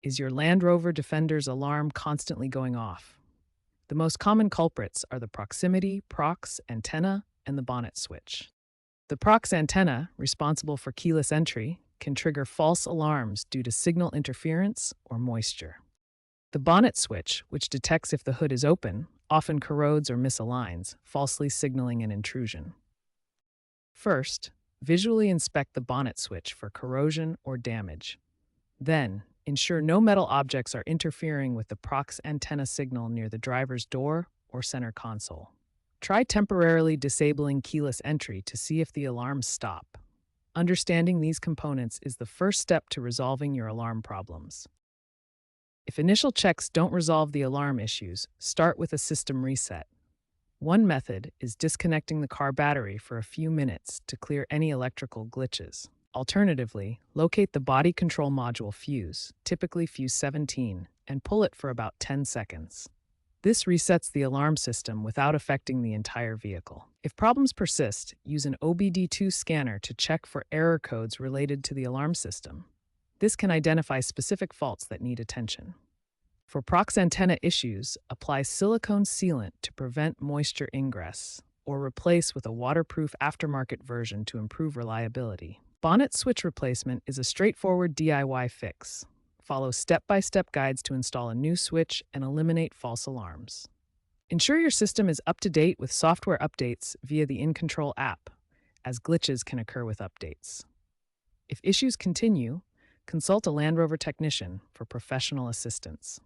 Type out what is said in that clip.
Is your Land Rover Defender's alarm constantly going off? The most common culprits are the proximity, Prox Antenna, and the Bonnet Switch. The Prox Antenna, responsible for keyless entry, can trigger false alarms due to signal interference or moisture. The Bonnet Switch, which detects if the hood is open, often corrodes or misaligns, falsely signaling an intrusion. First, visually inspect the bonnet switch for corrosion or damage. Then, ensure no metal objects are interfering with the Prox antenna signal near the driver's door or center console. Try temporarily disabling keyless entry to see if the alarms stop. Understanding these components is the first step to resolving your alarm problems. If initial checks don't resolve the alarm issues, start with a system reset. One method is disconnecting the car battery for a few minutes to clear any electrical glitches. Alternatively, locate the body control module fuse, typically fuse 17, and pull it for about 10 seconds. This resets the alarm system without affecting the entire vehicle. If problems persist, use an OBD2 scanner to check for error codes related to the alarm system. This can identify specific faults that need attention. For Prox antenna issues, apply silicone sealant to prevent moisture ingress, or replace with a waterproof aftermarket version to improve reliability. Bonnet switch replacement is a straightforward DIY fix. Follow step-by-step guides to install a new switch and eliminate false alarms. Ensure your system is up to date with software updates via the InControl app, as glitches can occur with updates. If issues continue, consult a Land Rover technician for professional assistance.